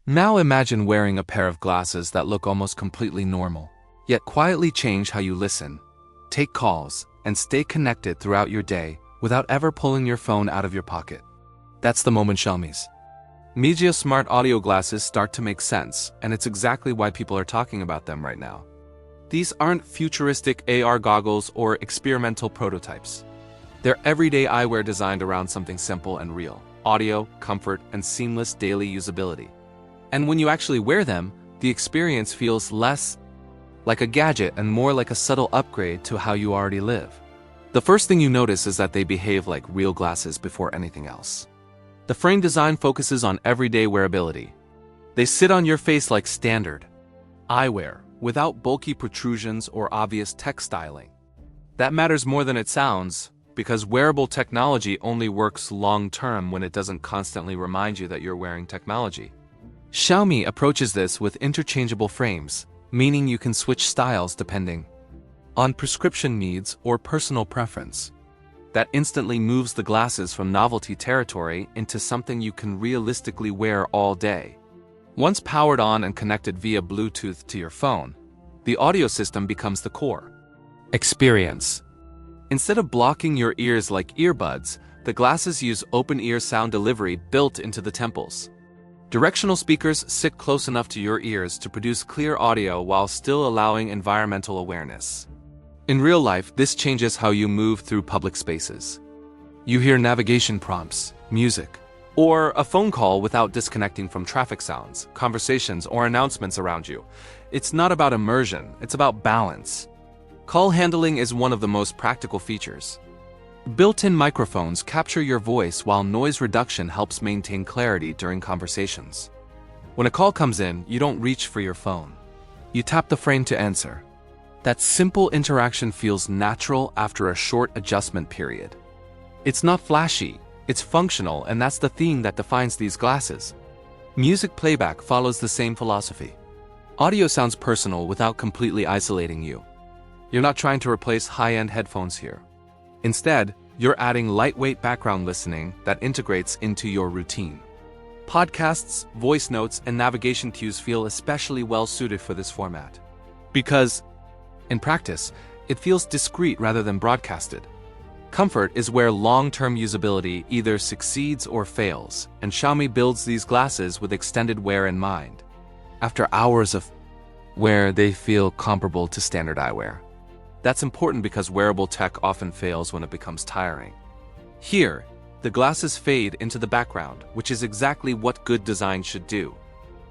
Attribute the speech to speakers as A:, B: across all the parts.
A: Now imagine wearing a pair of glasses that look almost completely normal, yet quietly change how you listen, take calls, and stay connected throughout your day without ever pulling your phone out of your pocket. That's the moment Xiaomi's Xiaomi Smart Audio Glasses start to make sense, and it's exactly why people are talking about them right now. These aren't futuristic AR goggles or experimental prototypes. They're everyday eyewear designed around something simple and real: audio, comfort, and seamless daily usability. And when you actually wear them, the experience feels less like a gadget and more like a subtle upgrade to how you already live. The first thing you notice is that they behave like real glasses before anything else. The frame design focuses on everyday wearability. They sit on your face like standard eyewear, without bulky protrusions or obvious tech styling. That matters more than it sounds, because wearable technology only works long-term when it doesn't constantly remind you that you're wearing technology. Xiaomi approaches this with interchangeable frames, meaning you can switch styles depending on prescription needs or personal preference. That instantly moves the glasses from novelty territory into something you can realistically wear all day. Once powered on and connected via Bluetooth to your phone, the audio system becomes the core experience. Instead of blocking your ears like earbuds, the glasses use open-ear sound delivery built into the temples. Directional speakers sit close enough to your ears to produce clear audio while still allowing environmental awareness. In real life, this changes how you move through public spaces. You hear navigation prompts, music, or a phone call without disconnecting from traffic sounds, conversations, or announcements around you. It's not about immersion, it's about balance. Call handling is one of the most practical features. Built-in microphones capture your voice while noise reduction helps maintain clarity during conversations. When a call comes in, you don't reach for your phone. You tap the frame to answer. That simple interaction feels natural after a short adjustment period. It's not flashy, it's functional, and that's the theme that defines these glasses. Music playback follows the same philosophy. Audio sounds personal without completely isolating you. You're not trying to replace high-end headphones here. Instead, you're adding lightweight background listening that integrates into your routine. Podcasts, voice notes, and navigation cues feel especially well suited for this format. Because, in practice, it feels discreet rather than broadcasted. Comfort is where long-term usability either succeeds or fails, and Xiaomi builds these glasses with extended wear in mind. After hours of wear, they feel comparable to standard eyewear. That's important because wearable tech often fails when it becomes tiring. Here, the glasses fade into the background, which is exactly what good design should do.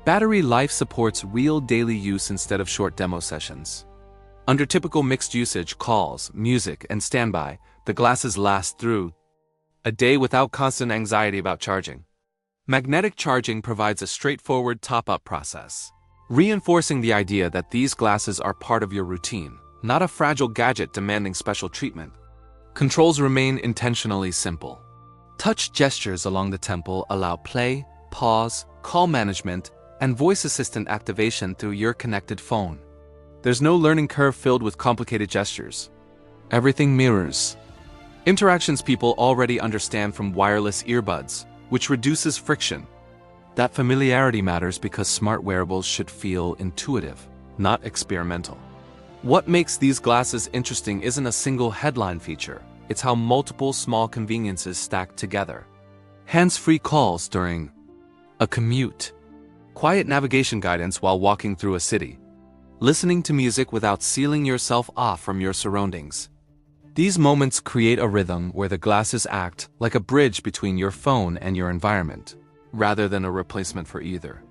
A: Battery life supports real daily use instead of short demo sessions. Under typical mixed usage, calls, music, and standby, the glasses last through a day without constant anxiety about charging. Magnetic charging provides a straightforward top-up process, reinforcing the idea that these glasses are part of your routine, not a fragile gadget demanding special treatment. Controls remain intentionally simple. Touch gestures along the temple allow play, pause, call management, and voice assistant activation through your connected phone. There's no learning curve filled with complicated gestures. Everything mirrors interactions people already understand from wireless earbuds, which reduces friction. That familiarity matters because smart wearables should feel intuitive, not experimental. What makes these glasses interesting isn't a single headline feature, it's how multiple small conveniences stack together. Hands-free calls during a commute, quiet navigation guidance while walking through a city, listening to music without sealing yourself off from your surroundings. These moments create a rhythm where the glasses act like a bridge between your phone and your environment, rather than a replacement for either.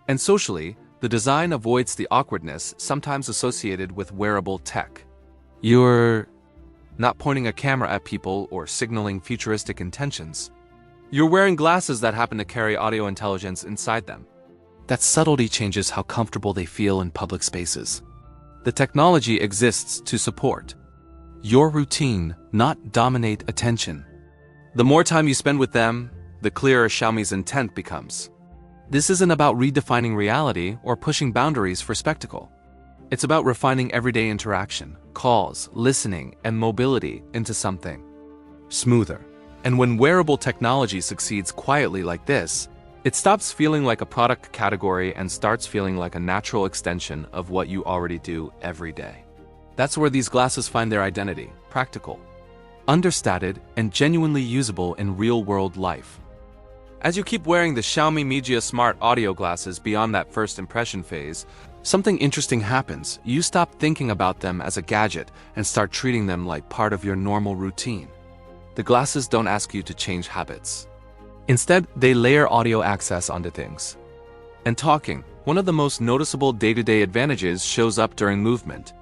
A: And socially, the design avoids the awkwardness sometimes associated with wearable tech. You're not pointing a camera at people or signaling futuristic intentions. You're wearing glasses that happen to carry audio intelligence inside them. That subtlety changes how comfortable they feel in public spaces. The technology exists to support your routine, not dominate attention. The more time you spend with them, the clearer Xiaomi's intent becomes. This isn't about redefining reality or pushing boundaries for spectacle. It's about refining everyday interaction, calls, listening, and mobility into something smoother. And when wearable technology succeeds quietly like this, It stops feeling like a product category and starts feeling like a natural extension of what you already do every day. That's where these glasses find their identity: practical, understated, and genuinely usable in real-world life. As you keep wearing the Xiaomi Smart Audio Glasses beyond that first impression phase, something interesting happens. You stop thinking about them as a gadget and start treating them like part of your normal routine. The glasses don't ask you to change habits. Instead, they layer audio access onto things. And talking, one of the most noticeable day-to-day advantages, shows up during movement.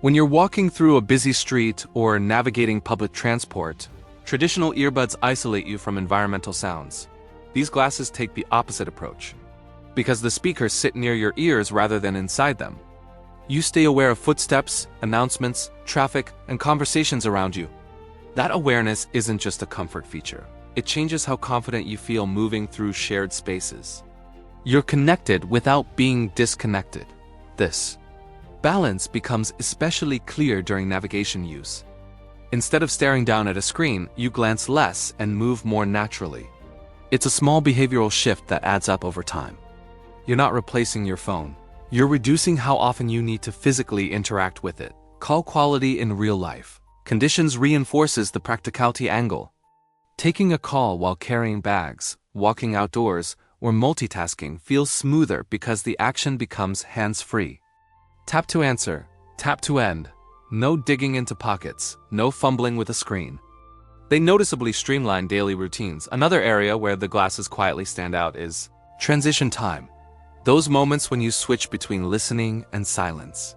A: When you're walking through a busy street or navigating public transport, traditional earbuds isolate you from environmental sounds. These glasses take the opposite approach. Because the speakers sit near your ears rather than inside them, you stay aware of footsteps, announcements, traffic, and conversations around you. That awareness isn't just a comfort feature. It changes how confident you feel moving through shared spaces. You're connected without being disconnected. This balance becomes especially clear during navigation use. Instead of staring down at a screen, you glance less and move more naturally. It's a small behavioral shift that adds up over time. You're not replacing your phone. You're reducing how often you need to physically interact with it. Call quality in real life conditions reinforces the practicality angle. Taking a call while carrying bags, walking outdoors, or multitasking feels smoother because the action becomes hands-free. Tap to answer, tap to end. No digging into pockets, no fumbling with a screen. They noticeably streamline daily routines. Another area where the glasses quietly stand out is transition time. Those moments when you switch between listening and silence.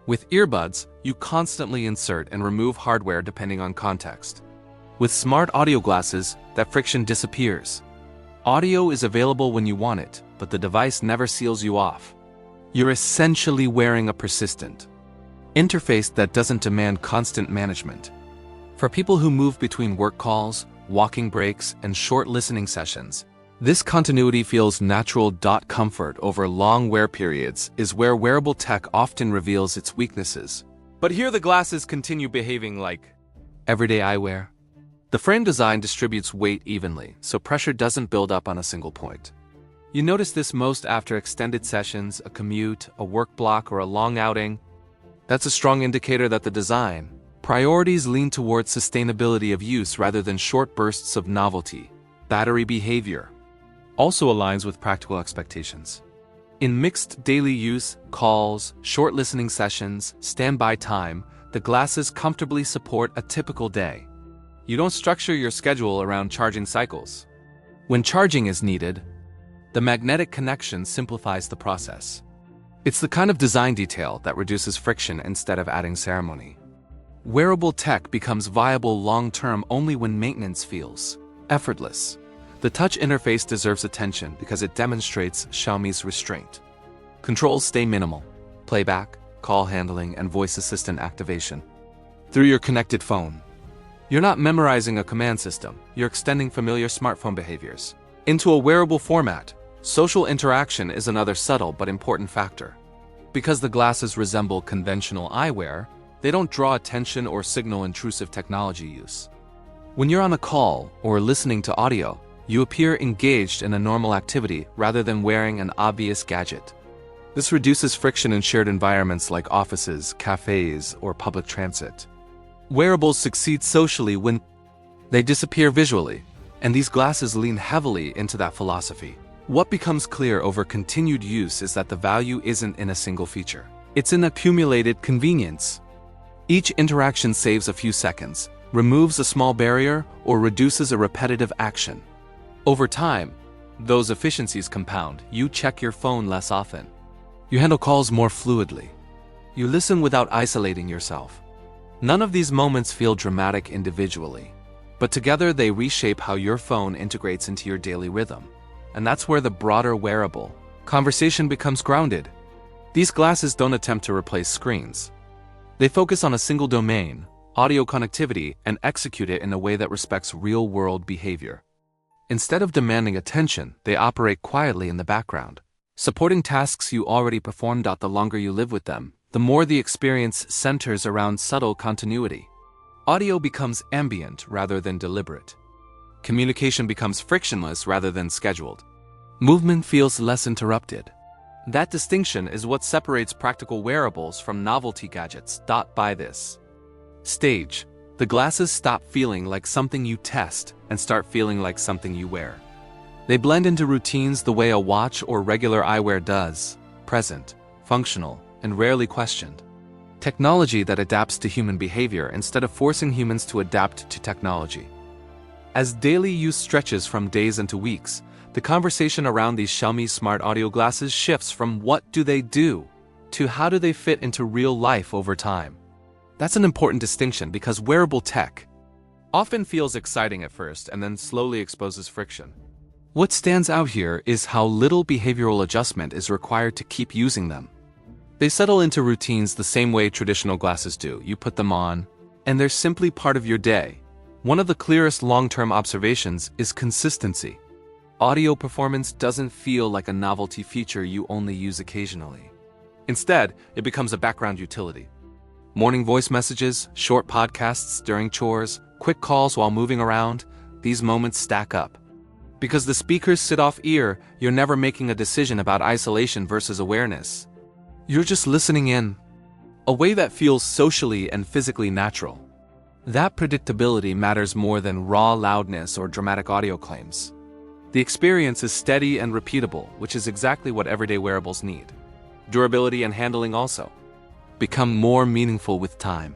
A: With earbuds, you constantly insert and remove hardware depending on context. With smart audio glasses, that friction disappears. Audio is available when you want it, but the device never seals you off. You're essentially wearing a persistent interface that doesn't demand constant management. For people who move between work calls, walking breaks, and short listening sessions, this continuity feels natural. Comfort over long wear periods is where wearable tech often reveals its weaknesses. But here the glasses continue behaving like everyday eyewear. The frame design distributes weight evenly, so pressure doesn't build up on a single point. You notice this most after extended sessions, a commute, a work block, or a long outing. That's a strong indicator that the design priorities lean towards sustainability of use rather than short bursts of novelty. Battery behavior also aligns with practical expectations. In mixed daily use, calls, short listening sessions, standby time, the glasses comfortably support a typical day. You don't structure your schedule around charging cycles. When charging is needed, the magnetic connection simplifies the process. It's the kind of design detail that reduces friction instead of adding ceremony. Wearable tech becomes viable long-term only when maintenance feels effortless. The touch interface deserves attention because it demonstrates Xiaomi's restraint. Controls stay minimal: playback, call handling, and voice assistant activation. Through your connected phone, you're not memorizing a command system, you're extending familiar smartphone behaviors into a wearable format. Social interaction is another subtle but important factor. Because the glasses resemble conventional eyewear, they don't draw attention or signal intrusive technology use. When you're on a call or listening to audio, you appear engaged in a normal activity rather than wearing an obvious gadget. This reduces friction in shared environments like offices, cafes, or public transit. Wearables succeed socially when they disappear visually, and these glasses lean heavily into that philosophy. What becomes clear over continued use is that the value isn't in a single feature. It's in accumulated convenience. Each interaction saves a few seconds, removes a small barrier, or reduces a repetitive action. Over time, those efficiencies compound. You check your phone less often. You handle calls more fluidly. You listen without isolating yourself. None of these moments feel dramatic individually, but together they reshape how your phone integrates into your daily rhythm. And that's where the broader wearable conversation becomes grounded. These glasses don't attempt to replace screens. They focus on a single domain, audio connectivity, and execute it in a way that respects real-world behavior. Instead of demanding attention, they operate quietly in the background, supporting tasks you already perform. The longer you live with them, the more the experience centers around subtle continuity. Audio becomes ambient rather than deliberate. Communication becomes frictionless rather than scheduled. Movement feels less interrupted. That distinction is what separates practical wearables from novelty gadgets. By this stage, the glasses stop feeling like something you test and start feeling like something you wear. They blend into routines the way a watch or regular eyewear does, present, functional, and rarely questioned. Technology that adapts to human behavior instead of forcing humans to adapt to technology. As daily use stretches from days into weeks, the conversation around these Xiaomi Smart Audio Glasses shifts from what do they do to how do they fit into real life over time. That's an important distinction because wearable tech often feels exciting at first and then slowly exposes friction. What stands out here is how little behavioral adjustment is required to keep using them. They settle into routines the same way traditional glasses do. You put them on, and they're simply part of your day. One of the clearest long-term observations is consistency. Audio performance doesn't feel like a novelty feature you only use occasionally. Instead, it becomes a background utility. Morning voice messages, short podcasts during chores, quick calls while moving around, these moments stack up. Because the speakers sit off ear, you're never making a decision about isolation versus awareness. You're just listening in, a way that feels socially and physically natural. That predictability matters more than raw loudness or dramatic audio claims. The experience is steady and repeatable, which is exactly what everyday wearables need. Durability and handling also become more meaningful with time.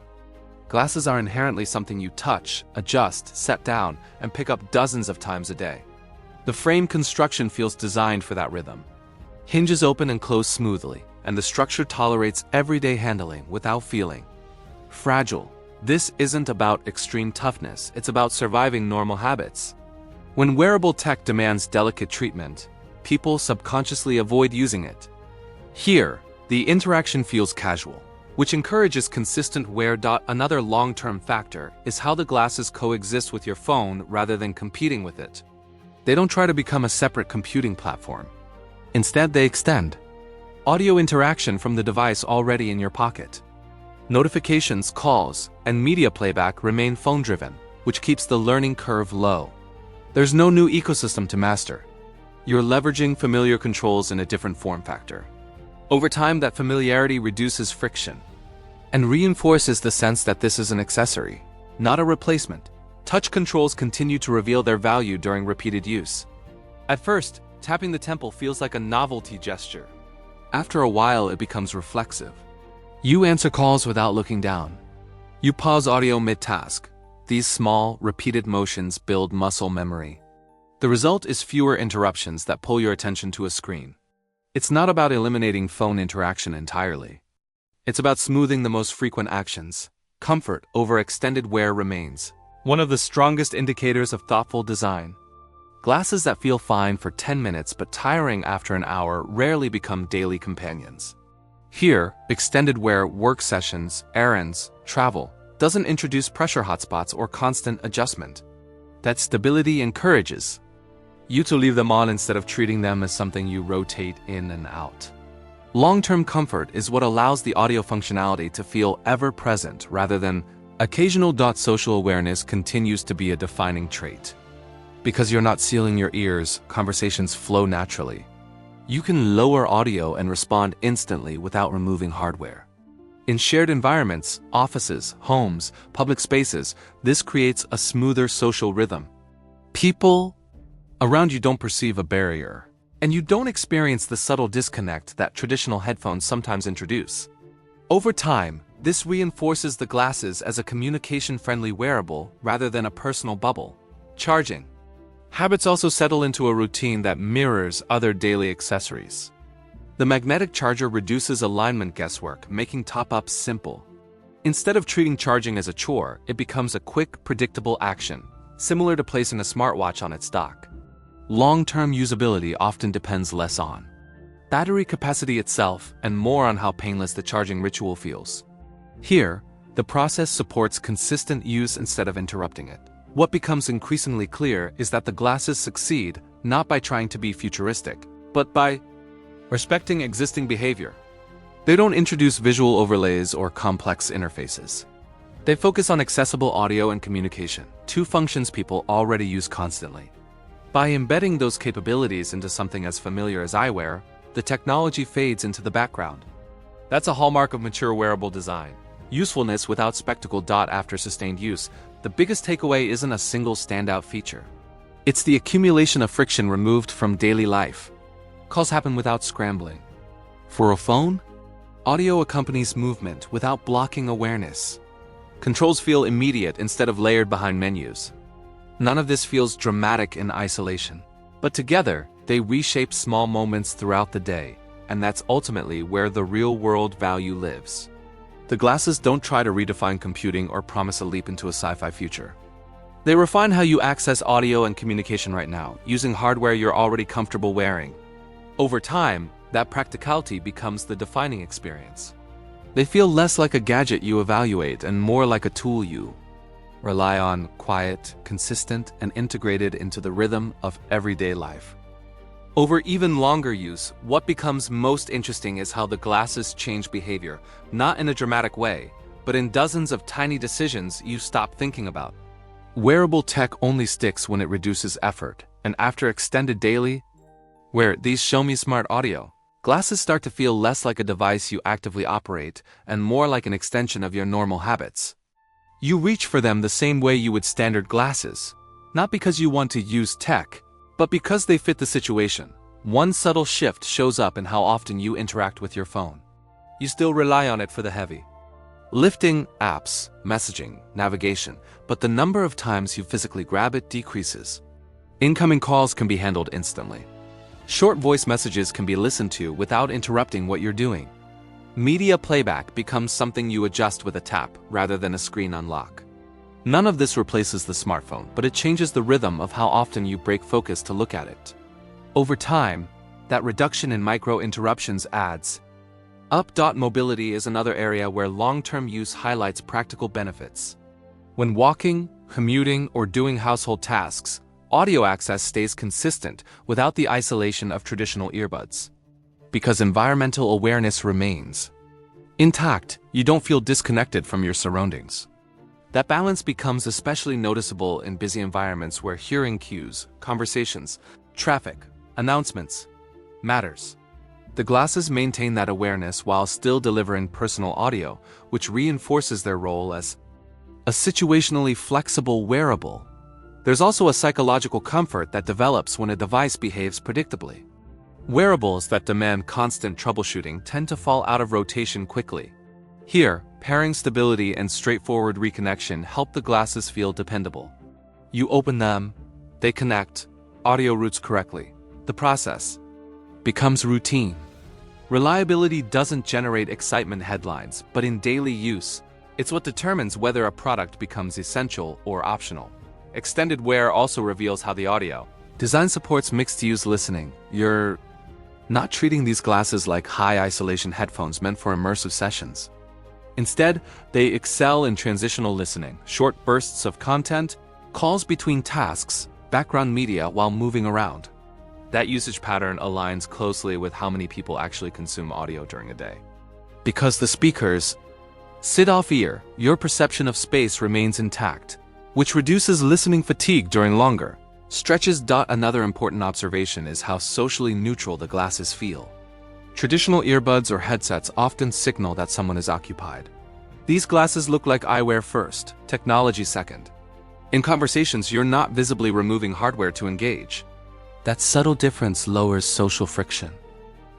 A: Glasses are inherently something you touch, adjust, set down, and pick up dozens of times a day. The frame construction feels designed for that rhythm. Hinges open and close smoothly, and the structure tolerates everyday handling without feeling fragile. This isn't about extreme toughness, it's about surviving normal habits. When wearable tech demands delicate treatment, people subconsciously avoid using it. Here, the interaction feels casual, which encourages consistent wear. Another long-term factor is how the glasses coexist with your phone rather than competing with it. They don't try to become a separate computing platform. Instead, they extend audio interaction from the device already in your pocket. Notifications, calls, and media playback remain phone-driven, which keeps the learning curve low. There's no new ecosystem to master. You're leveraging familiar controls in a different form factor. Over time, that familiarity reduces friction and reinforces the sense that this is an accessory, not a replacement. Touch controls continue to reveal their value during repeated use. At first, tapping the temple feels like a novelty gesture. After a while, it becomes reflexive. You answer calls without looking down. You pause audio mid-task. These small, repeated motions build muscle memory. The result is fewer interruptions that pull your attention to a screen. It's not about eliminating phone interaction entirely. It's about smoothing the most frequent actions. Comfort over extended wear remains one of the strongest indicators of thoughtful design. Glasses that feel fine for 10 minutes but tiring after an hour rarely become daily companions. Here, extended wear, work sessions, errands, travel doesn't introduce pressure hotspots or constant adjustment. That stability encourages you to leave them on instead of treating them as something you rotate in and out. Long-term comfort is what allows the audio functionality to feel ever-present rather than occasional. Social awareness continues to be a defining trait. Because you're not sealing your ears, conversations flow naturally. You can lower audio and respond instantly without removing hardware. In shared environments, offices, homes, public spaces, this creates a smoother social rhythm. People around you don't perceive a barrier, and you don't experience the subtle disconnect that traditional headphones sometimes introduce. Over time, this reinforces the glasses as a communication-friendly wearable rather than a personal bubble. Charging habits also settle into a routine that mirrors other daily accessories. The magnetic charger reduces alignment guesswork, making top-ups simple. Instead of treating charging as a chore, it becomes a quick, predictable action, similar to placing a smartwatch on its dock. Long-term usability often depends less on battery capacity itself and more on how painless the charging ritual feels. Here, the process supports consistent use instead of interrupting it. What becomes increasingly clear is that the glasses succeed not by trying to be futuristic, but by respecting existing behavior. They don't introduce visual overlays or complex interfaces. They focus on accessible audio and communication, two functions people already use constantly. By embedding those capabilities into something as familiar as eyewear, the technology fades into the background. That's a hallmark of mature wearable design. Usefulness without spectacle. After sustained use, the biggest takeaway isn't a single standout feature. It's the accumulation of friction removed from daily life. Calls happen without scrambling. For a phone, audio accompanies movement without blocking awareness. Controls feel immediate instead of layered behind menus. None of this feels dramatic in isolation. But together, they reshape small moments throughout the day, and that's ultimately where the real-world value lives. The glasses don't try to redefine computing or promise a leap into a sci-fi future. They refine how you access audio and communication right now, using hardware you're already comfortable wearing. Over time, that practicality becomes the defining experience. They feel less like a gadget you evaluate and more like a tool you rely on, quiet, consistent, and integrated into the rhythm of everyday life. Over even longer use, what becomes most interesting is how the glasses change behavior, not in a dramatic way, but in dozens of tiny decisions you stop thinking about. Wearable tech only sticks when it reduces effort, and after extended daily wear, these Xiaomi Smart Audio glasses start to feel less like a device you actively operate and more like an extension of your normal habits. You reach for them the same way you would standard glasses, not because you want to use tech, but because they fit the situation. One subtle shift shows up in how often you interact with your phone. You still rely on it for the heavy lifting, apps, messaging, navigation, but the number of times you physically grab it decreases. Incoming calls can be handled instantly. Short voice messages can be listened to without interrupting what you're doing. Media playback becomes something you adjust with a tap rather than a screen unlock. None of this replaces the smartphone, but it changes the rhythm of how often you break focus to look at it. Over time, that reduction in micro-interruptions adds up. Mobility is another area where long-term use highlights practical benefits. When walking, commuting, or doing household tasks, audio access stays consistent without the isolation of traditional earbuds. Because environmental awareness remains intact, you don't feel disconnected from your surroundings. That balance becomes especially noticeable in busy environments where hearing cues, conversations, traffic, announcements matters. The glasses maintain that awareness while still delivering personal audio, which reinforces their role as a situationally flexible wearable. There's also a psychological comfort that develops when a device behaves predictably. Wearables that demand constant troubleshooting tend to fall out of rotation quickly. Here, pairing stability and straightforward reconnection help the glasses feel dependable. You open them, they connect, audio routes correctly. The process becomes routine. Reliability doesn't generate excitement headlines, but in daily use, it's what determines whether a product becomes essential or optional. Extended wear also reveals how the audio design supports mixed-use listening. You're not treating these glasses like high-isolation headphones meant for immersive sessions. Instead, they excel in transitional listening, short bursts of content, calls between tasks, background media while moving around. That usage pattern aligns closely with how many people actually consume audio during a day. Because the speakers sit off-ear, your perception of space remains intact, which reduces listening fatigue during longer stretches. Another important observation is how socially neutral the glasses feel. Traditional earbuds or headsets often signal that someone is occupied. These glasses look like eyewear first, technology second. In conversations, you're not visibly removing hardware to engage. That subtle difference lowers social friction.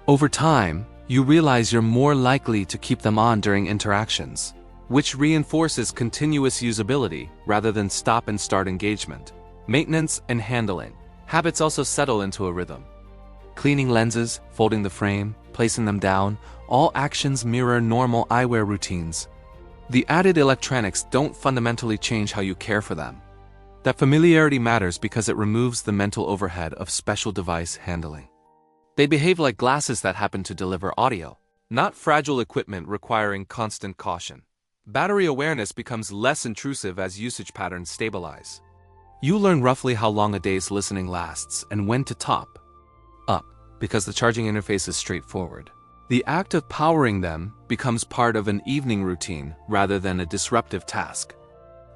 A: Over time, you realize you're more likely to keep them on during interactions, which reinforces continuous usability rather than stop and start engagement. Maintenance and handling habits also settle into a rhythm. Cleaning lenses, folding the frame, placing them down, all actions mirror normal eyewear routines. The added electronics don't fundamentally change how you care for them. That familiarity matters because it removes the mental overhead of special device handling. They behave like glasses that happen to deliver audio, not fragile equipment requiring constant caution. Battery awareness becomes less intrusive as usage patterns stabilize. You learn roughly how long a day's listening lasts and when to top up, because the charging interface is straightforward. The act of powering them becomes part of an evening routine rather than a disruptive task.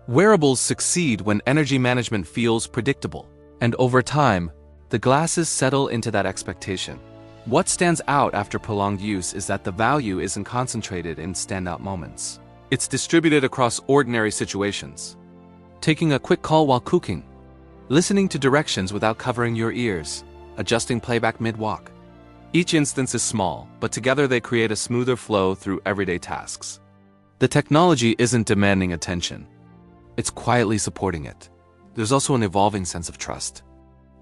A: Wearables succeed when energy management feels predictable. And over time, the glasses settle into that expectation. What stands out after prolonged use is that the value isn't concentrated in standout moments. It's distributed across ordinary situations. Taking a quick call while cooking, listening to directions without covering your ears, adjusting playback mid-walk. Each instance is small, but together they create a smoother flow through everyday tasks. The technology isn't demanding attention. It's quietly supporting it. There's also an evolving sense of trust.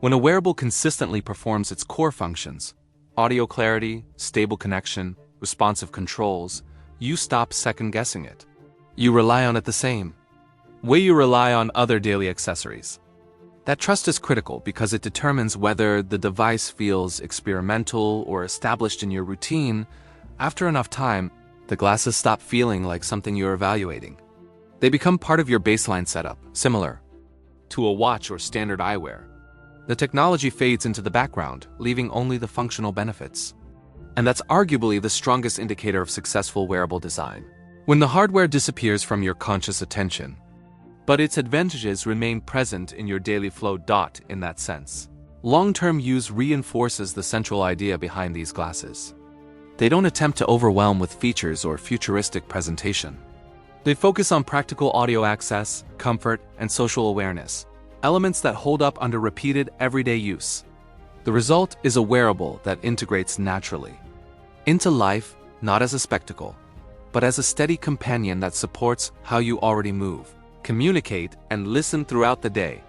A: When a wearable consistently performs its core functions, audio clarity, stable connection, responsive controls, you stop second-guessing it. You rely on it the same way you rely on other daily accessories. That trust is critical because it determines whether the device feels experimental or established in your routine. After enough time, the glasses stop feeling like something you're evaluating. They become part of your baseline setup, similar to a watch or standard eyewear. The technology fades into the background, leaving only the functional benefits. And that's arguably the strongest indicator of successful wearable design. When the hardware disappears from your conscious attention, but its advantages remain present in your daily flow. In that sense, long-term use reinforces the central idea behind these glasses. They don't attempt to overwhelm with features or futuristic presentation. They focus on practical audio access, comfort, and social awareness, elements that hold up under repeated everyday use. The result is a wearable that integrates naturally into life, not as a spectacle, but as a steady companion that supports how you already move, communicate, and listen throughout the day.